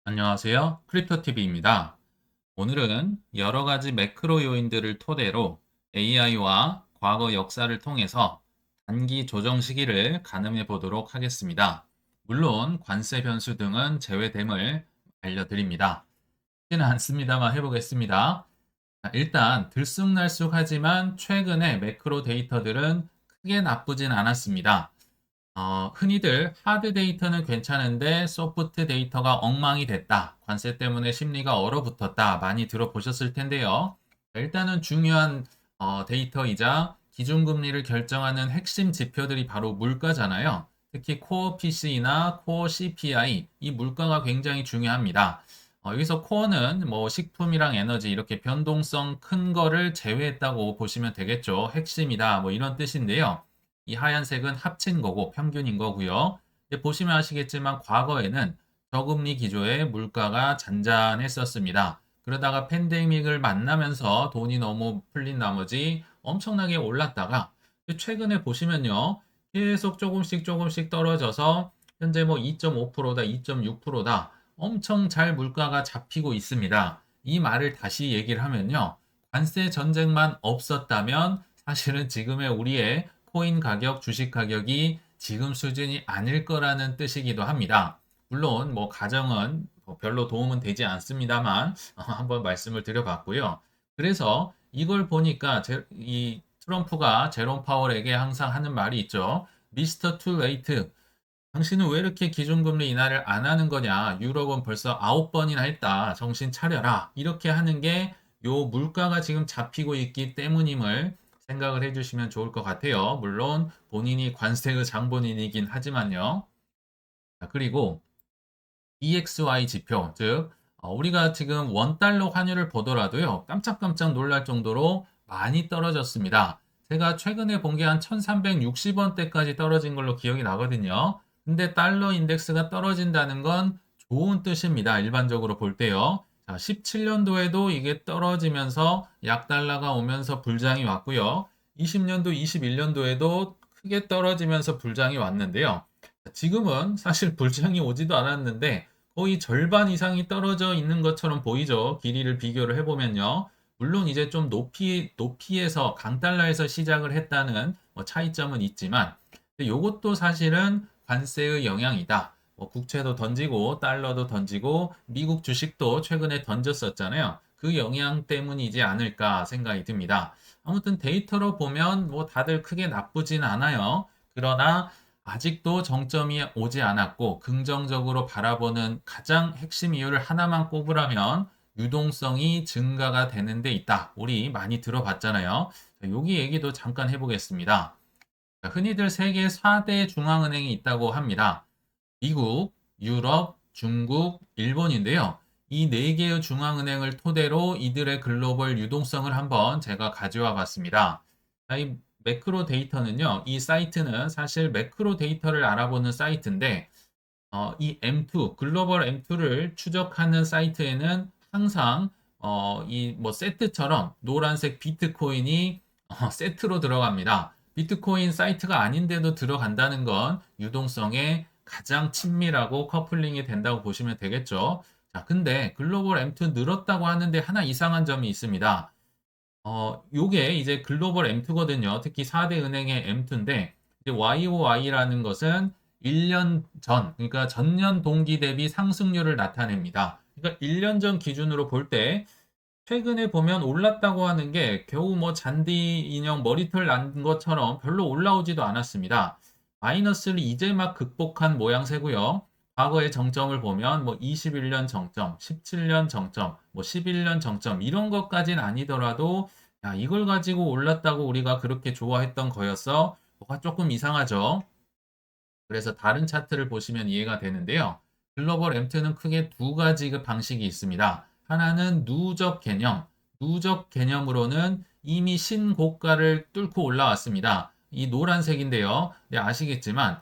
안녕하세요. 크립토TV입니다. 오늘은 여러 가지 매크로 요인들을 토대로 AI와 과거 역사를 통해서 단기 조정 시기를 가늠해 보도록 하겠습니다. 물론 관세 변수 등은 제외됨을 알려드립니다. 쉽지는 않습니다만 해보겠습니다. 일단 들쑥날쑥하지만 최근에 매크로 데이터들은 크게 나쁘진 않았습니다. 흔히들 하드 데이터는 괜찮은데 소프트 데이터가 엉망이 됐다. 관세 때문에 심리가 얼어붙었다. 많이 들어보셨을 텐데요. 일단은 중요한 데이터이자 기준금리를 결정하는 핵심 지표들이 바로 물가잖아요. 특히 코어 PC나 코어 CPI, 이 물가가 굉장히 중요합니다. 여기서 코어는 뭐 식품이랑 에너지 이렇게 변동성 큰 거를 제외했다고 보시면 되겠죠. 핵심이다. 뭐 이런 뜻인데요. 이 하얀색은 합친 거고 평균인 거고요. 보시면 아시겠지만 과거에는 저금리 기조의 물가가 잔잔했었습니다. 그러다가 팬데믹을 만나면서 돈이 너무 풀린 나머지 엄청나게 올랐다가 최근에 보시면요. 계속 조금씩 떨어져서 현재 뭐 2.5%다, 2.6%다. 엄청 잘 물가가 잡히고 있습니다. 이 말을 다시 얘기를 하면요. 관세 전쟁만 없었다면 사실은 지금의 우리의 코인 가격, 주식 가격이 지금 수준이 아닐 거라는 뜻이기도 합니다. 물론 뭐 가정은 별로 도움은 되지 않습니다만 한번 말씀을 드려봤고요. 그래서 이걸 보니까 이 트럼프가 제롬 파월에게 항상 하는 말이 있죠. 미스터 투 레이트. 당신은 왜 이렇게 기준금리 인하를 안 하는 거냐? 유럽은 벌써 9번이나 했다. 정신 차려라. 이렇게 하는 게 요 물가가 지금 잡히고 있기 때문임을 생각을 해주시면 좋을 것 같아요. 물론 본인이 관세의 장본인이긴 하지만요. 자, 그리고 EXY 지표, 즉 우리가 지금 원달러 환율을 보더라도요. 깜짝깜짝 놀랄 정도로 많이 떨어졌습니다. 제가 최근에 본 게 한 1360원대까지 떨어진 걸로 기억이 나거든요. 근데 달러 인덱스가 떨어진다는 건 좋은 뜻입니다. 일반적으로 볼 때요. 자, 17년도에도 이게 떨어지면서 약달러가 오면서 불장이 왔고요. 20년도, 21년도에도 크게 떨어지면서 불장이 왔는데요. 지금은 사실 불장이 오지도 않았는데 거의 절반 이상이 떨어져 있는 것처럼 보이죠. 길이를 비교를 해보면요. 물론 이제 좀 높이에서 강달러에서 시작을 했다는 뭐 차이점은 있지만 이것도 사실은 관세의 영향이다. 뭐 국채도 던지고 달러도 던지고 미국 주식도 최근에 던졌었잖아요. 그 영향 때문이지 않을까 생각이 듭니다. 아무튼 데이터로 보면 뭐 다들 크게 나쁘진 않아요. 그러나 아직도 정점이 오지 않았고 긍정적으로 바라보는 가장 핵심 이유를 하나만 꼽으라면 유동성이 증가가 되는 데 있다. 우리 많이 들어봤잖아요. 여기 얘기도 잠깐 해보겠습니다. 흔히들 세계 4대 중앙은행이 있다고 합니다. 미국, 유럽, 중국, 일본인데요. 이 네 개의 중앙은행을 토대로 이들의 글로벌 유동성을 한번 제가 가져와 봤습니다. 이 매크로 데이터는요. 이 사이트는 사실 매크로 데이터를 알아보는 사이트인데 이 M2, 글로벌 M2를 추적하는 사이트에는 항상 이 뭐 세트처럼 노란색 비트코인이 세트로 들어갑니다. 비트코인 사이트가 아닌데도 들어간다는 건 유동성에 가장 친밀하고 커플링이 된다고 보시면 되겠죠. 자, 근데 글로벌 M2 늘었다고 하는데 하나 이상한 점이 있습니다. 요게 이제 글로벌 M2거든요. 특히 4대 은행의 M2인데, 이제 YOY라는 것은 1년 전, 그러니까 전년 동기 대비 상승률을 나타냅니다. 그러니까 1년 전 기준으로 볼 때, 최근에 보면 올랐다고 하는 게 겨우 뭐 잔디 인형 머리털 난 것처럼 별로 올라오지도 않았습니다. 마이너스를 이제 막 극복한 모양새고요. 과거의 정점을 보면 뭐 21년 정점, 17년 정점, 뭐 11년 정점 이런 것까지는 아니더라도 야, 이걸 가지고 올랐다고 우리가 그렇게 좋아했던 거였어? 뭐가 조금 이상하죠? 그래서 다른 차트를 보시면 이해가 되는데요. 글로벌 M2는 크게 두 가지 그 방식이 있습니다. 하나는 누적 개념. 누적 개념으로는 이미 신고가를 뚫고 올라왔습니다. 이 노란색인데요. 네, 아시겠지만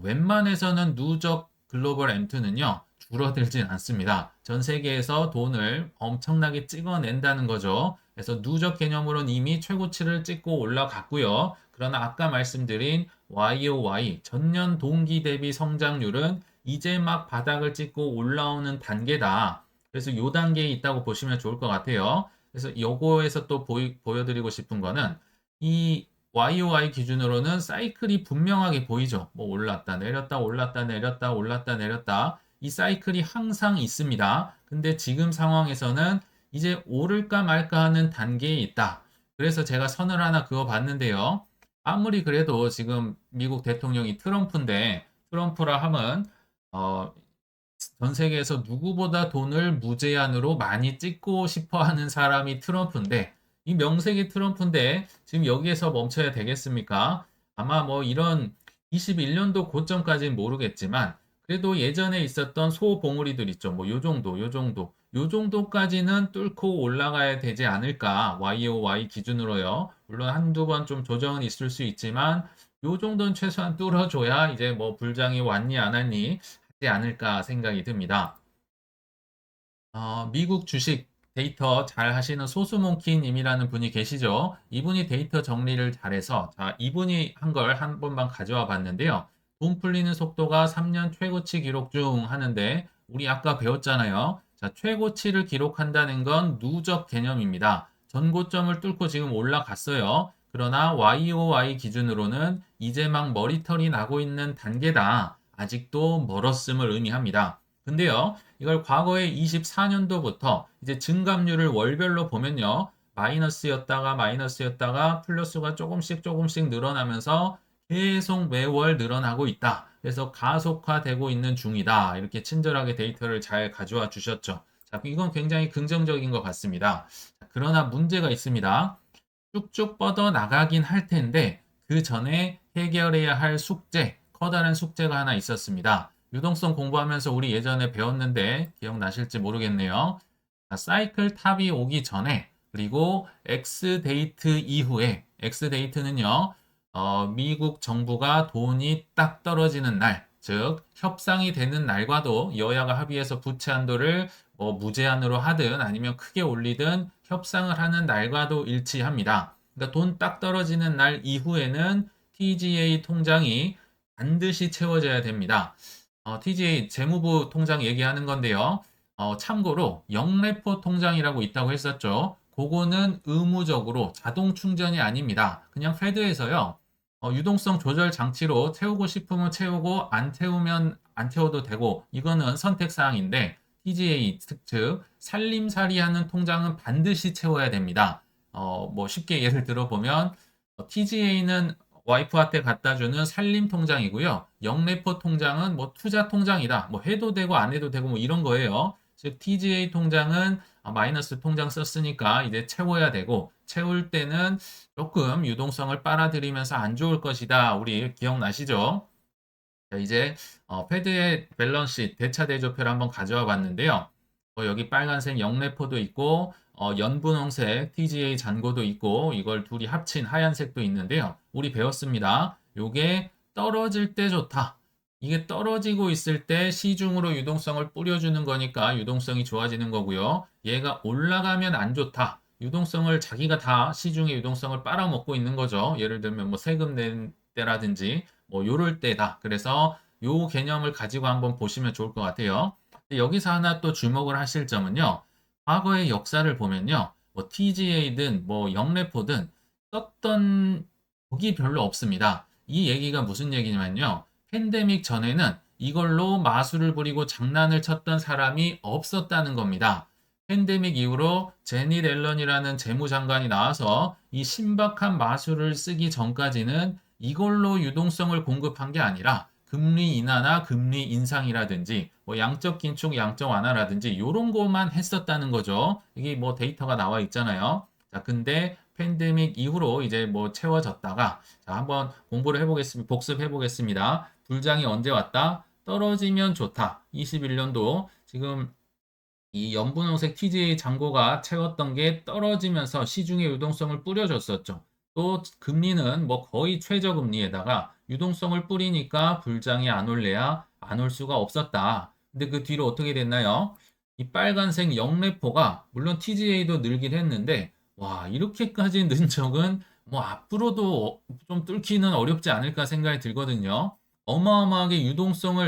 웬만해서는 누적 글로벌 M2는요. 줄어들진 않습니다. 전 세계에서 돈을 엄청나게 찍어낸다는 거죠. 그래서 누적 개념으로는 이미 최고치를 찍고 올라갔고요. 그러나 아까 말씀드린 YOY 전년 동기 대비 성장률은 이제 막 바닥을 찍고 올라오는 단계다. 그래서 요 단계에 있다고 보시면 좋을 것 같아요. 그래서 요거에서 또 보여드리고 싶은 거는 이 YOY 기준으로는 사이클이 분명하게 보이죠. 뭐 올랐다 내렸다 올랐다 내렸다 올랐다 내렸다 이 사이클이 항상 있습니다. 근데 지금 상황에서는 이제 오를까 말까 하는 단계에 있다. 그래서 제가 선을 하나 그어봤는데요. 아무리 그래도 지금 미국 대통령이 트럼프인데 트럼프라 함은 어, 전 세계에서 누구보다 돈을 무제한으로 많이 찍고 싶어 하는 사람이 트럼프인데, 이 명색이 트럼프인데, 지금 여기에서 멈춰야 되겠습니까? 아마 뭐 이런 21년도 고점까지는 모르겠지만, 그래도 예전에 있었던 소봉우리들 있죠. 뭐 요 정도, 요 정도, 요 정도까지는 뚫고 올라가야 되지 않을까. YOY 기준으로요. 물론 한두 번 좀 조정은 있을 수 있지만, 요 정도는 최소한 뚫어줘야 이제 뭐 불장이 왔니 안 왔니 하지 않을까 생각이 듭니다. 미국 주식 데이터 잘 하시는 소수몽키님이라는 분이 계시죠. 이분이 데이터 정리를 잘해서 자, 이분이 한 걸 한 번만 가져와 봤는데요. 돈 풀리는 속도가 3년 최고치 기록 중 하는데 우리 아까 배웠잖아요. 자, 최고치를 기록한다는 건 누적 개념입니다. 전고점을 뚫고 지금 올라갔어요. 그러나 YOY 기준으로는 이제 막 머리털이 나고 있는 단계다. 아직도 멀었음을 의미합니다. 근데요, 이걸 과거의 24년도부터 이제 증감률을 월별로 보면요. 마이너스였다가 플러스가 조금씩 조금씩 늘어나면서 계속 매월 늘어나고 있다. 그래서 가속화되고 있는 중이다. 이렇게 친절하게 데이터를 잘 가져와 주셨죠. 자, 이건 굉장히 긍정적인 것 같습니다. 그러나 문제가 있습니다. 쭉쭉 뻗어 나가긴 할 텐데 그 전에 해결해야 할 숙제, 커다란 숙제가 하나 있었습니다. 유동성 공부하면서 우리 예전에 배웠는데 기억나실지 모르겠네요. 사이클 탑이 오기 전에 그리고 X데이트 이후에 X데이트는요. 미국 정부가 돈이 딱 떨어지는 날, 즉 협상이 되는 날과도 여야가 합의해서 부채 한도를 뭐 무제한으로 하든 아니면 크게 올리든 협상을 하는 날과도 일치합니다. 그러니까 돈 딱 떨어지는 날 이후에는 TGA 통장이 반드시 채워져야 됩니다. TGA 재무부 통장 얘기하는 건데요. 참고로 영래포 통장이라고 있다고 했었죠. 그거는 의무적으로 자동 충전이 아닙니다. 그냥 패드에서요. 유동성 조절 장치로 채우고 싶으면 채우고 안 채우면 안 채워도 되고 이거는 선택 사항인데 TGA 즉 살림살이하는 통장은 반드시 채워야 됩니다. 뭐 쉽게 예를 들어보면 TGA는 와이프한테 갖다 주는 살림 통장이고요. 영래포 통장은 뭐 투자 통장이다. 뭐 해도 되고 안 해도 되고 뭐 이런 거예요. 즉 TGA 통장은 마이너스 통장 썼으니까 이제 채워야 되고 채울 때는 조금 유동성을 빨아들이면서 안 좋을 것이다. 우리 기억나시죠? 자, 이제 패드의 밸런스 대차 대조표를 한번 가져와 봤는데요. 여기 빨간색 영래포도 있고 연분홍색 TGA 잔고도 있고 이걸 둘이 합친 하얀색도 있는데요. 우리 배웠습니다. 요게 떨어질 때 좋다. 이게 떨어지고 있을 때 시중으로 유동성을 뿌려주는 거니까 유동성이 좋아지는 거고요. 얘가 올라가면 안 좋다. 유동성을 자기가 다 시중의 유동성을 빨아먹고 있는 거죠. 예를 들면 뭐 세금 낸 때라든지 뭐 요럴 때다. 그래서 요 개념을 가지고 한번 보시면 좋을 것 같아요. 여기서 하나 또 주목을 하실 점은요. 과거의 역사를 보면요. 뭐 TGA든 뭐 영래포든 썼던 적이 별로 없습니다. 이 얘기가 무슨 얘기냐면요. 팬데믹 전에는 이걸로 마술을 부리고 장난을 쳤던 사람이 없었다는 겁니다. 팬데믹 이후로 제니 앨런이라는 재무장관이 나와서 이 신박한 마술을 쓰기 전까지는 이걸로 유동성을 공급한 게 아니라 금리 인하나 금리 인상이라든지 뭐 양적 긴축, 양적 완화라든지 이런 것만 했었다는 거죠. 이게 뭐 데이터가 나와 있잖아요. 자, 근데 팬데믹 이후로 이제 뭐 채워졌다가 자, 한번 공부를 해보겠습니다. 복습해 보겠습니다. 불장이 언제 왔다? 떨어지면 좋다. 21년도 지금 이 연분홍색 TGA 잔고가 채웠던 게 떨어지면서 시중에 유동성을 뿌려줬었죠. 또 금리는 뭐 거의 최저금리에다가 유동성을 뿌리니까 불장이 안 올래야 안 올 수가 없었다. 근데 그 뒤로 어떻게 됐나요? 이 빨간색 영래포가 물론 TGA도 늘긴 했는데 와 이렇게까지 는 적은 뭐 앞으로도 좀 뚫기는 어렵지 않을까 생각이 들거든요. 어마어마하게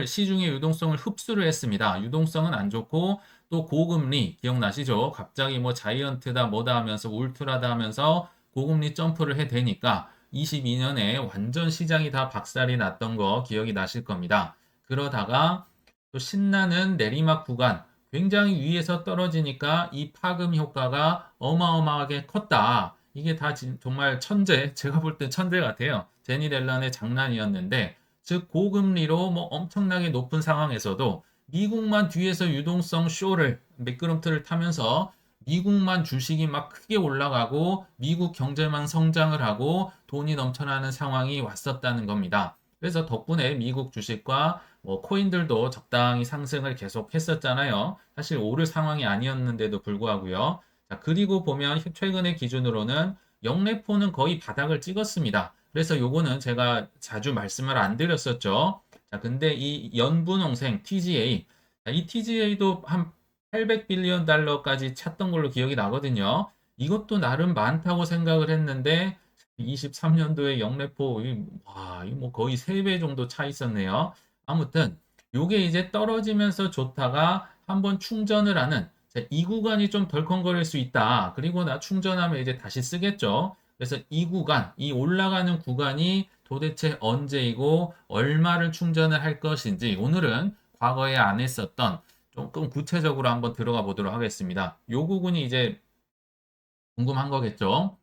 시중의 유동성을 흡수를 했습니다. 유동성은 안 좋고 또 고금리 기억나시죠? 갑자기 뭐 자이언트다 뭐다 하면서 울트라다 하면서 고금리 점프를 해대니까 22년에 완전 시장이 다 박살이 났던 거 기억이 나실 겁니다. 그러다가 또 신나는 내리막 구간 굉장히 위에서 떨어지니까 이 파급 효과가 어마어마하게 컸다. 이게 다 정말 제가 볼 때 천재 같아요. 제니 델런의 장난이었는데 즉 고금리로 뭐 엄청나게 높은 상황에서도 미국만 뒤에서 유동성 쇼를 미끄럼틀을 타면서 미국만 주식이 막 크게 올라가고 미국 경제만 성장을 하고 돈이 넘쳐나는 상황이 왔었다는 겁니다. 그래서 덕분에 미국 주식과 뭐 코인들도 적당히 상승을 계속 했었잖아요. 사실 오를 상황이 아니었는데도 불구하고요. 자, 그리고 보면 최근의 기준으로는 영래포는 거의 바닥을 찍었습니다. 그래서 요거는 제가 자주 말씀을 안 드렸었죠. 자, 근데 이 연분홍생 TGA, 이 TGA도 한 800빌리언 달러까지 찼던 걸로 기억이 나거든요. 이것도 나름 많다고 생각을 했는데 23년도에 영래포 와, 이 뭐 거의 3배 정도 차 있었네요. 아무튼 요게 이제 떨어지면서 좋다가 한번 충전을 하는 이 구간이 좀 덜컹거릴 수 있다. 그리고 나 충전하면 이제 다시 쓰겠죠. 그래서 이 구간, 이 올라가는 구간이 도대체 언제이고 얼마를 충전을 할 것인지 오늘은 과거에 안 했었던 조금 구체적으로 한번 들어가 보도록 하겠습니다. 요 부분이 이제 궁금한 거겠죠.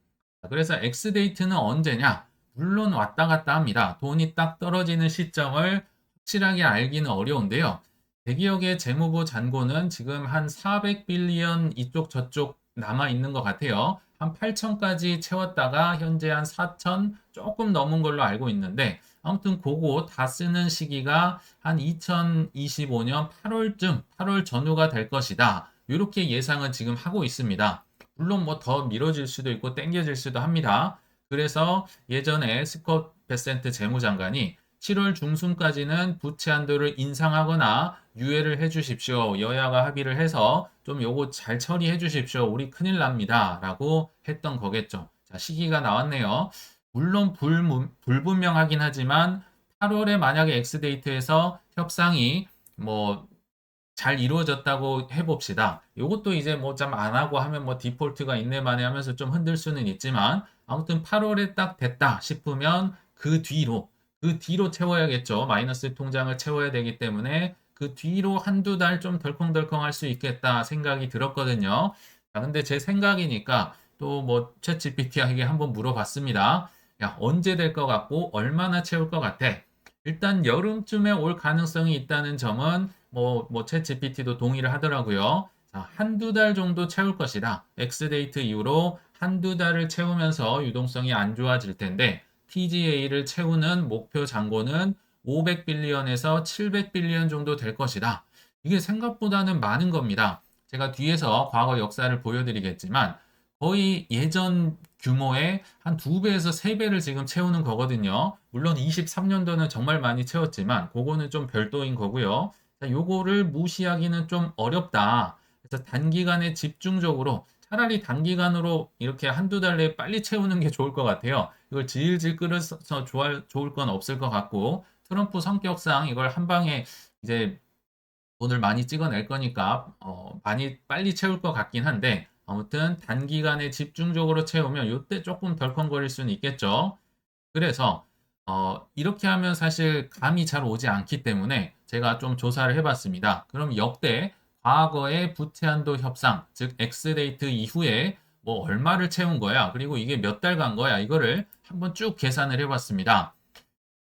그래서 X데이트는 언제냐? 물론 왔다 갔다 합니다. 돈이 딱 떨어지는 시점을 확실하게 알기는 어려운데요. 대기업의 재무부 잔고는 지금 한 400빌리언 이쪽 저쪽 남아 있는 것 같아요. 한 8천까지 채웠다가 현재 한 4천 조금 넘은 걸로 알고 있는데 아무튼 그거 다 쓰는 시기가 한 2025년 8월쯤, 8월 전후가 될 것이다. 이렇게 예상은 지금 하고 있습니다. 물론 뭐 더 미뤄질 수도 있고 땡겨질 수도 합니다. 그래서 예전에 스콧 베센트 재무장관이 7월 중순까지는 부채 한도를 인상하거나 유예를 해 주십시오. 여야가 합의를 해서 좀 요거 잘 처리해 주십시오. 우리 큰일 납니다. 라고 했던 거겠죠. 자, 시기가 나왔네요. 물론 불분명하긴 하지만 8월에 만약에 엑스데이트에서 협상이 뭐 잘 이루어졌다고 해봅시다. 이것도 이제 뭐 좀 안 하고 하면 뭐 디폴트가 있네 마네 하면서 좀 흔들 수는 있지만 아무튼 8월에 딱 됐다 싶으면 그 뒤로 채워야겠죠. 마이너스 통장을 채워야 되기 때문에 그 뒤로 한두 달 좀 덜컹덜컹 할 수 있겠다 생각이 들었거든요. 자, 근데 제 생각이니까 또 뭐 챗 GPT에게 한번 물어봤습니다. 야, 언제 될 것 같고 얼마나 채울 것 같아? 일단 여름쯤에 올 가능성이 있다는 점은 챗 GPT도 동의를 하더라고요. 자, 한두 달 정도 채울 것이다. X데이트 이후로 한두 달을 채우면서 유동성이 안 좋아질 텐데 TGA를 채우는 목표 잔고는 500빌리언에서 700빌리언 정도 될 것이다. 이게 생각보다는 많은 겁니다. 제가 뒤에서 과거 역사를 보여드리겠지만 거의 예전 규모의 한 2배에서 3배를 지금 채우는 거거든요. 물론 23년도는 정말 많이 채웠지만 그거는 좀 별도인 거고요. 자, 요거를 무시하기는 좀 어렵다. 그래서 단기간에 집중적으로 차라리 단기간으로 이렇게 한두 달 내에 빨리 채우는 게 좋을 것 같아요. 이걸 질질 끌어서 좋을 건 없을 것 같고 트럼프 성격상 이걸 한 방에 이제 돈을 많이 찍어낼 거니까 많이 빨리 채울 것 같긴 한데 아무튼 단기간에 집중적으로 채우면 이때 조금 덜컹거릴 수는 있겠죠. 그래서 이렇게 하면 사실 감이 잘 오지 않기 때문에 제가 좀 조사를 해봤습니다. 그럼 역대 과거의 부채 한도 협상, 즉 엑스데이트 이후에 뭐 얼마를 채운 거야? 그리고 이게 몇 달 간 거야? 이거를 한번 쭉 계산을 해봤습니다.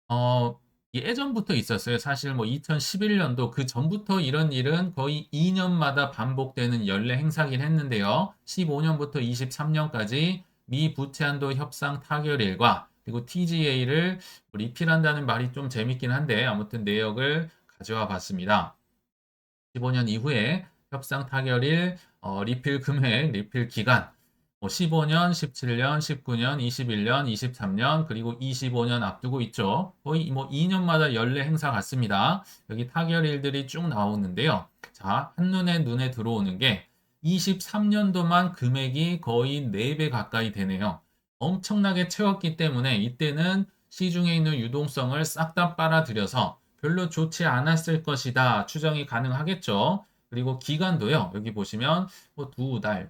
어, 예전부터 있었어요. 사실 뭐 2011년도 그 전부터 이런 일은 거의 2년마다 반복되는 연례 행사긴 했는데요. 15년부터 23년까지 미 부채 한도 협상 타결일과 그리고 TGA를 리필한다는 말이 좀 재밌긴 한데 아무튼 내역을 가져와 봤습니다. 15년 이후에 협상 타결일, 리필 금액, 리필 기간, 15년, 17년, 19년, 21년, 23년, 그리고 25년 앞두고 있죠. 거의 뭐 2년마다 연례 행사 같습니다. 여기 타결일들이 쭉 나오는데요. 자, 눈에 들어오는 게 23년도만 금액이 거의 4배 가까이 되네요. 엄청나게 채웠기 때문에 이때는 시중에 있는 유동성을 싹 다 빨아들여서 별로 좋지 않았을 것이다 추정이 가능하겠죠. 그리고 기간도요. 여기 보시면 뭐 두 달,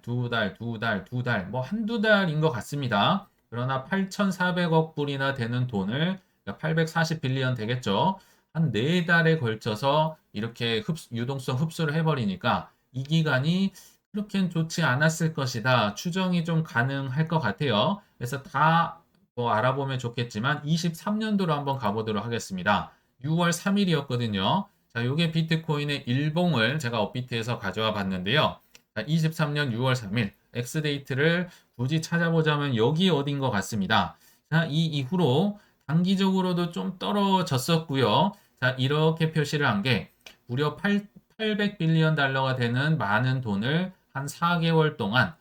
뭐 한두 달인 것 같습니다. 그러나 8,400억 불이나 되는 돈을 840 빌리언 되겠죠. 한 네 달에 걸쳐서 이렇게 유동성 흡수를 해버리니까 이 기간이 그렇게는 좋지 않았을 것이다. 추정이 좀 가능할 것 같아요. 그래서 다 뭐 알아보면 좋겠지만 23년도로 한번 가보도록 하겠습니다. 6월 3일이었거든요. 자, 요게 비트코인의 일봉을 제가 업비트에서 가져와 봤는데요. 자, 23년 6월 3일 X데이트를 굳이 찾아보자면 여기 어딘 것 같습니다. 자, 이 이후로 단기적으로도 좀 떨어졌었고요. 자, 이렇게 표시를 한 게 무려 800 빌리언 달러가 되는 많은 돈을 한 4개월 동안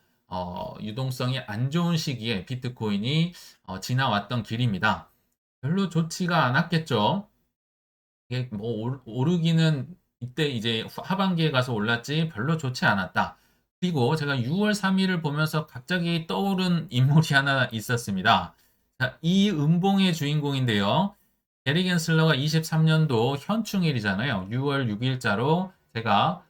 유동성이 안 좋은 시기에 비트코인이 지나왔던 길입니다. 별로 좋지가 않았겠죠. 이게 뭐 오르기는 이때 이제 하반기에 가서 올랐지 별로 좋지 않았다. 그리고 제가 6월 3일을 보면서 갑자기 떠오른 인물이 하나 있었습니다. 자, 이 음봉의 주인공인데요. 게리 겐슬러가 23년도 현충일이잖아요. 6월 6일자로 제가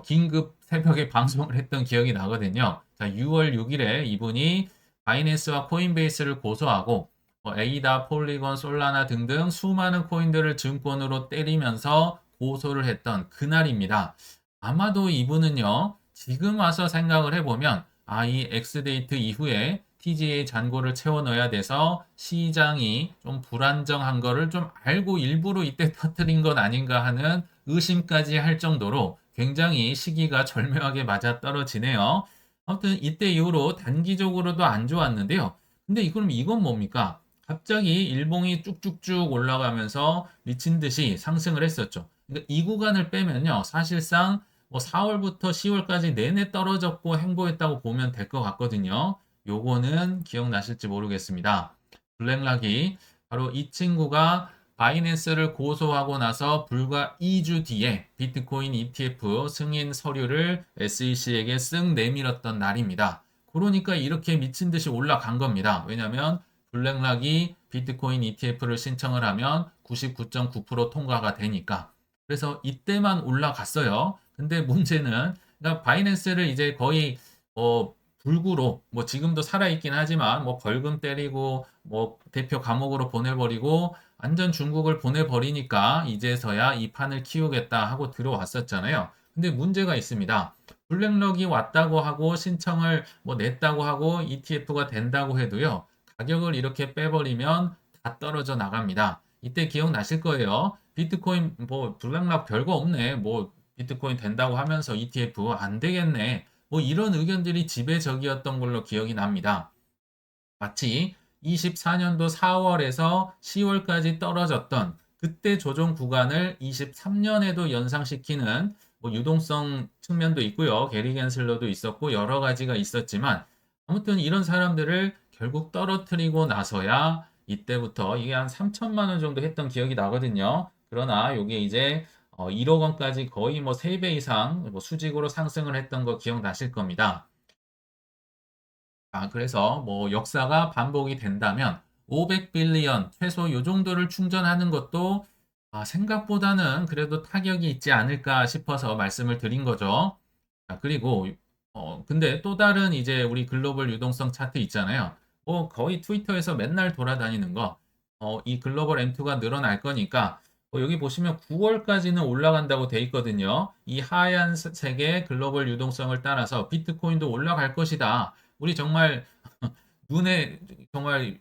긴급 새벽에 방송을 했던 기억이 나거든요. 자, 6월 6일에 이분이 바이낸스와 코인베이스를 고소하고 에이다, 폴리곤, 솔라나 등등 수많은 코인들을 증권으로 때리면서 고소를 했던 그날입니다. 아마도 이분은요, 지금 와서 생각을 해보면, 이 엑스데이트 이후에 TGA 잔고를 채워 넣어야 돼서 시장이 좀 불안정한 거를 좀 알고 일부러 이때 터뜨린 것 아닌가 하는 의심까지 할 정도로 굉장히 시기가 절묘하게 맞아떨어지네요. 아무튼 이때 이후로 단기적으로도 안 좋았는데요. 근데 이건 뭡니까? 갑자기 일봉이 쭉쭉쭉 올라가면서 미친 듯이 상승을 했었죠. 그러니까 이 구간을 빼면요. 사실상 뭐 4월부터 10월까지 내내 떨어졌고 행보했다고 보면 될 것 같거든요. 요거는 기억나실지 모르겠습니다. 블랙락이 바로 이 친구가 바이낸스를 고소하고 나서 불과 2주 뒤에 비트코인 ETF 승인 서류를 SEC에게 쓱 내밀었던 날입니다. 그러니까 이렇게 미친 듯이 올라간 겁니다. 왜냐하면 블랙락이 비트코인 ETF를 신청을 하면 99.9% 통과가 되니까. 그래서 이때만 올라갔어요. 근데 문제는 그러니까 바이낸스를 이제 거의 불구로 뭐 지금도 살아있긴 하지만 뭐 벌금 때리고 뭐 대표 감옥으로 보내버리고 완전 중국을 보내버리니까 이제서야 이 판을 키우겠다 하고 들어왔었잖아요. 근데 문제가 있습니다. 블랙럭이 왔다고 하고 신청을 뭐 냈다고 하고 ETF가 된다고 해도요. 가격을 이렇게 빼버리면 다 떨어져 나갑니다. 이때 기억나실 거예요. 비트코인 뭐 블랙락 별거 없네. 뭐 비트코인 된다고 하면서 ETF 안 되겠네. 뭐 이런 의견들이 지배적이었던 걸로 기억이 납니다. 마치 24년도 4월에서 10월까지 떨어졌던 그때 조정 구간을 23년에도 연상시키는 뭐 유동성 측면도 있고요. 게리 겐슬러도 있었고 여러 가지가 있었지만 아무튼 이런 사람들을 결국 떨어뜨리고 나서야 이때부터 이게 한 3천만 원 정도 했던 기억이 나거든요. 그러나 이게 이제 1억 원까지 거의 뭐 3배 이상 뭐 수직으로 상승을 했던 거 기억나실 겁니다. 그래서 뭐 역사가 반복이 된다면 500 빌리언 최소 요 정도를 충전하는 것도 생각보다는 그래도 타격이 있지 않을까 싶어서 말씀을 드린 거죠. 그리고 근데 또 다른 이제 우리 글로벌 유동성 차트 있잖아요. 거의 트위터에서 맨날 돌아다니는 거. 이 글로벌 M2가 늘어날 거니까 여기 보시면 9월까지는 올라간다고 돼 있거든요. 이 하얀색의 글로벌 유동성을 따라서 비트코인도 올라갈 것이다. 우리 정말 눈에 정말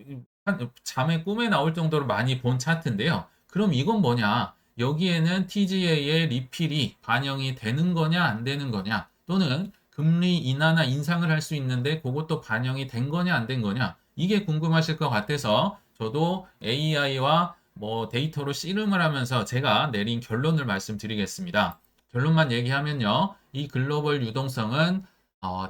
잠에 꿈에 나올 정도로 많이 본 차트인데요. 그럼 이건 뭐냐? 여기에는 TGA의 리필이 반영이 되는 거냐, 안 되는 거냐? 또는 금리 인하나 인상을 할 수 있는데 그것도 반영이 된 거냐, 안 된 거냐? 이게 궁금하실 것 같아서 저도 AI와 뭐 데이터로 씨름을 하면서 제가 내린 결론을 말씀드리겠습니다. 결론만 얘기하면요. 이 글로벌 유동성은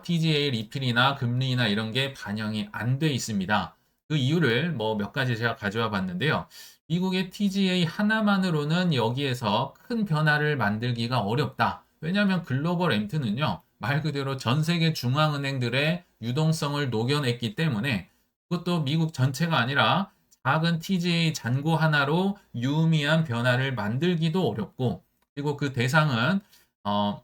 TGA 리필이나 금리나 이런 게 반영이 안 돼 있습니다. 그 이유를 뭐 몇 가지 제가 가져와 봤는데요. 미국의 TGA 하나만으로는 여기에서 큰 변화를 만들기가 어렵다. 왜냐하면 글로벌 M2는요, 말 그대로 전 세계 중앙은행들의 유동성을 녹여냈기 때문에 그것도 미국 전체가 아니라 작은 TGA 잔고 하나로 유의미한 변화를 만들기도 어렵고, 그리고 그 대상은 어,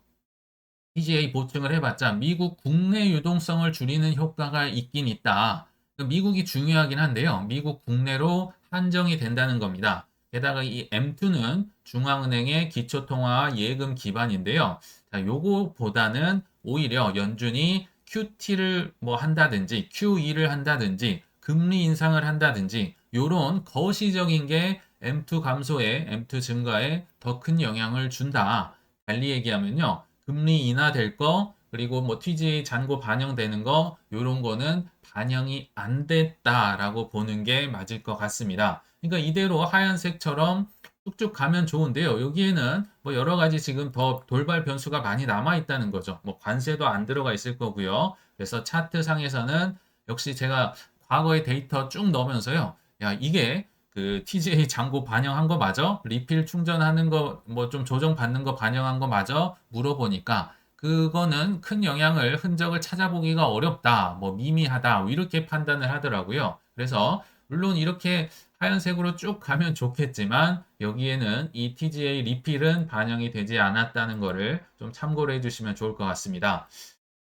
TGA 보충을 해봤자 미국 국내 유동성을 줄이는 효과가 있긴 있다. 그 미국이 중요하긴 한데요. 미국 국내로 한정이 된다는 겁니다. 게다가 이 M2는 중앙은행의 기초통화 예금 기반인데요. 자, 요거보다는 오히려 연준이 QT를 뭐 한다든지 QE를 한다든지 금리 인상을 한다든지 요런 거시적인 게 M2 감소에 M2 증가에 더 큰 영향을 준다. 달리 얘기하면요. 금리 인하될 거, 그리고 뭐 TGA 잔고 반영되는 거, 요런 거는 반영이 안 됐다라고 보는 게 맞을 것 같습니다. 그러니까 이대로 하얀색처럼 쭉쭉 가면 좋은데요. 여기에는 뭐 여러 가지 지금 더 돌발 변수가 많이 남아 있다는 거죠. 뭐 관세도 안 들어가 있을 거고요. 그래서 차트 상에서는 역시 제가 과거의 데이터 쭉 넣으면서요. 야, 이게 그 TGA 잔고 반영한 거 맞아? 리필 충전하는 거 뭐 좀 조정 받는 거 반영한 거 맞아? 물어보니까 그거는 큰 영향을 흔적을 찾아보기가 어렵다. 뭐 미미하다. 뭐 이렇게 판단을 하더라고요. 그래서 물론 이렇게 하얀색으로 쭉 가면 좋겠지만 여기에는 이 TGA 리필은 반영이 되지 않았다는 거를 좀 참고를 해주시면 좋을 것 같습니다.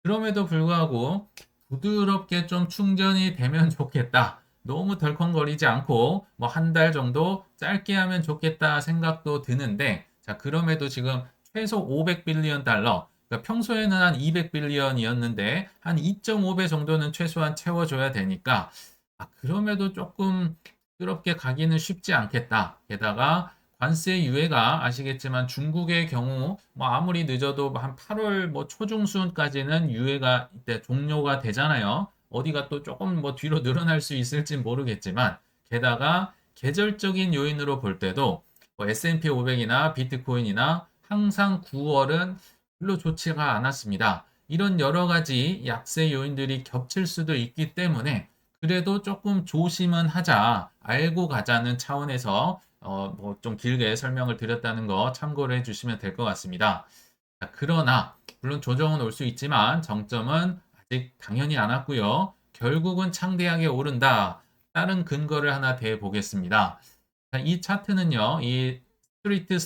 그럼에도 불구하고 부드럽게 좀 충전이 되면 좋겠다. 너무 덜컹거리지 않고 뭐 한 달 정도 짧게 하면 좋겠다 생각도 드는데 자 그럼에도 지금 최소 500빌리언 달러 그러니까 평소에는 한 200빌리언이었는데 한 2.5배 정도는 최소한 채워줘야 되니까 그럼에도 조금 부드럽게 가기는 쉽지 않겠다. 게다가 관세 유예가 아시겠지만 중국의 경우 뭐 아무리 늦어도 한 8월 뭐 초중순까지는 유예가 이때 종료가 되잖아요. 어디가 또 조금 뭐 뒤로 늘어날 수 있을지 모르겠지만 게다가 계절적인 요인으로 볼 때도 뭐 S&P 500이나 비트코인이나 항상 9월은 별로 좋지가 않았습니다. 이런 여러 가지 약세 요인들이 겹칠 수도 있기 때문에 그래도 조금 조심은 하자, 알고 가자는 차원에서 뭐 좀 길게 설명을 드렸다는 거 참고를 해주시면 될 것 같습니다. 자, 그러나 물론 조정은 올 수 있지만 정점은 아직 당연히 안 왔고요. 결국은 창대하게 오른다. 다른 근거를 하나 대 보겠습니다. 자, 이 차트는요, 이 스트리트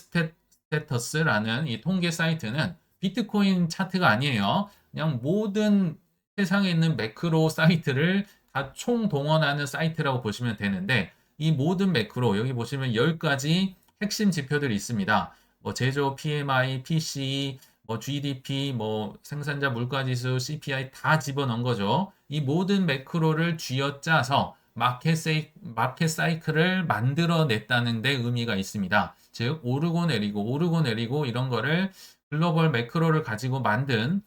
스테터스라는 이 통계 사이트는 비트코인 차트가 아니에요. 그냥 모든 세상에 있는 매크로 사이트를 다 총동원하는 사이트라고 보시면 되는데 이 모든 매크로 여기 보시면 10가지 핵심 지표들이 있습니다. 뭐 제조 PMI, PCE, 뭐 GDP, 뭐 생산자 물가지수, CPI 다 집어넣은 거죠. 이 모든 매크로를 쥐어짜서 마켓 사이클을 만들어냈다는 데 의미가 있습니다. 즉 오르고 내리고 이런 거를 글로벌 매크로를 가지고 만든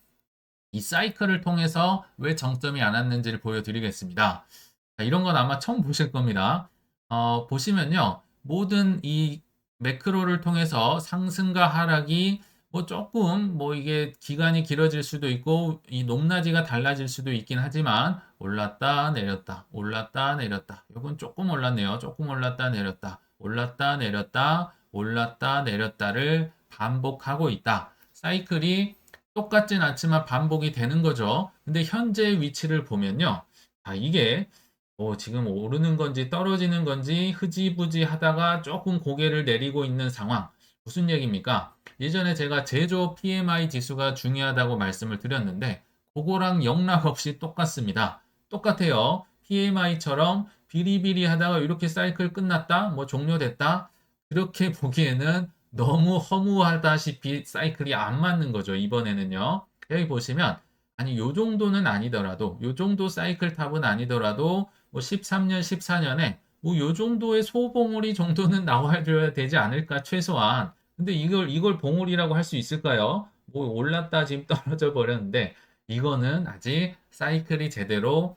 이 사이클을 통해서 왜 정점이 안 왔는지를 보여드리겠습니다. 자, 이런 건 아마 처음 보실 겁니다. 보시면요. 모든 이 매크로를 통해서 상승과 하락이 뭐 조금 뭐 이게 기간이 길어질 수도 있고 이 높낮이가 달라질 수도 있긴 하지만 올랐다 내렸다 올랐다 내렸다 이건 조금 올랐네요. 조금 올랐다 내렸다 올랐다 내렸다 올랐다 내렸다를 반복하고 있다. 사이클이 똑같진 않지만 반복이 되는 거죠. 근데 현재 위치를 보면요. 이게 지금 오르는 건지 떨어지는 건지 흐지부지 하다가 조금 고개를 내리고 있는 상황. 무슨 얘기입니까? 예전에 제가 제조 PMI 지수가 중요하다고 말씀을 드렸는데, 그거랑 영락없이 똑같습니다. 똑같아요. PMI처럼 비리비리 하다가 이렇게 사이클 끝났다? 뭐 종료됐다? 그렇게 보기에는 너무 허무하다시피 사이클이 안 맞는 거죠. 이번에는요. 여기 보시면, 아니, 요 정도는 아니더라도, 요 정도 사이클 탑은 아니더라도, 뭐 13년, 14년에 뭐 요 정도의 소봉우리 정도는 나와줘야 되지 않을까 최소한. 근데 이걸 봉우리라고 할 수 있을까요? 뭐 올랐다 지금 떨어져 버렸는데 이거는 아직 사이클이 제대로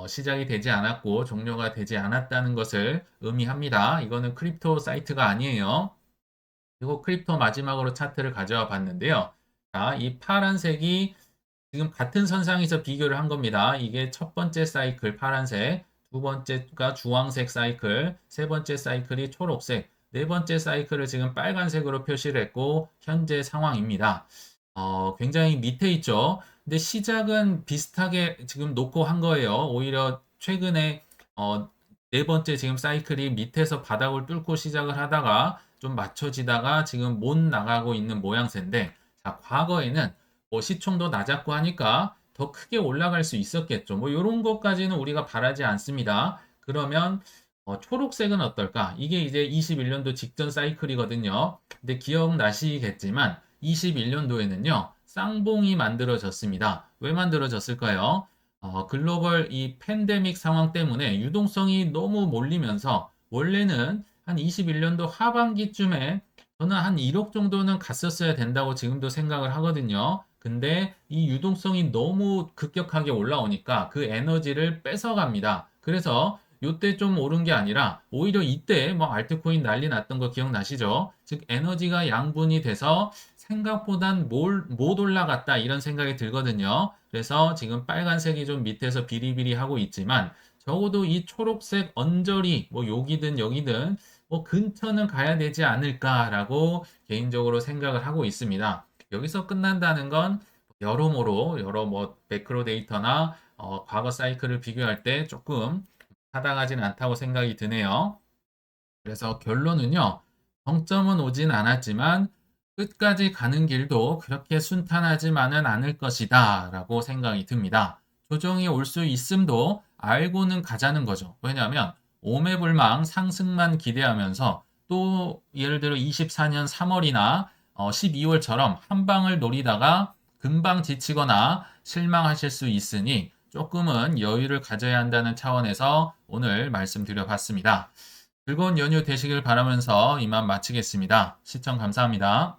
시작이 되지 않았고 종료가 되지 않았다는 것을 의미합니다. 이거는 크립토 사이트가 아니에요. 그리고 크립토 마지막으로 차트를 가져와 봤는데요. 자, 이 파란색이 지금 같은 선상에서 비교를 한 겁니다. 이게 첫 번째 사이클 파란색, 두 번째가 주황색 사이클, 세 번째 사이클이 초록색, 네 번째 사이클을 지금 빨간색으로 표시를 했고 현재 상황입니다. 굉장히 밑에 있죠. 근데 시작은 비슷하게 지금 놓고 한 거예요. 오히려 최근에 어, 네 번째 지금 사이클이 밑에서 바닥을 뚫고 시작을 하다가 좀 맞춰지다가 지금 못 나가고 있는 모양새인데, 자, 과거에는 뭐 시총도 낮았고 하니까 더 크게 올라갈 수 있었겠죠. 뭐 이런 것까지는 우리가 바라지 않습니다. 그러면 초록색은 어떨까? 이게 이제 21년도 직전 사이클이거든요. 근데 기억나시겠지만 21년도에는요, 쌍봉이 만들어졌습니다. 왜 만들어졌을까요? 글로벌 이 팬데믹 상황 때문에 유동성이 너무 몰리면서 원래는 한 21년도 하반기쯤에 저는 한 1억 정도는 갔었어야 된다고 지금도 생각을 하거든요. 근데 이 유동성이 너무 급격하게 올라오니까 그 에너지를 뺏어갑니다. 그래서 요때 좀 오른 게 아니라 오히려 이때 뭐 알트코인 난리 났던 거 기억나시죠? 즉 에너지가 양분이 돼서 생각보단 못 올라갔다 이런 생각이 들거든요. 그래서 지금 빨간색이 좀 밑에서 비리비리 하고 있지만 적어도 이 초록색 언저리 뭐 여기든 여기든 뭐 근처는 가야 되지 않을까라고 개인적으로 생각을 하고 있습니다. 여기서 끝난다는 건 여러모로 여러 뭐 매크로 데이터나 과거 사이클을 비교할 때 조금 타당하진 않다고 생각이 드네요. 그래서 결론은요, 정점은 오진 않았지만 끝까지 가는 길도 그렇게 순탄하지만은 않을 것이다 라고 생각이 듭니다. 조정이 올 수 있음도 알고는 가자는 거죠. 왜냐하면 오매불망 상승만 기대하면서 또 예를 들어 24년 3월이나 12월처럼 한 방을 노리다가 금방 지치거나 실망하실 수 있으니 조금은 여유를 가져야 한다는 차원에서 오늘 말씀드려 봤습니다. 즐거운 연휴 되시길 바라면서 이만 마치겠습니다. 시청 감사합니다.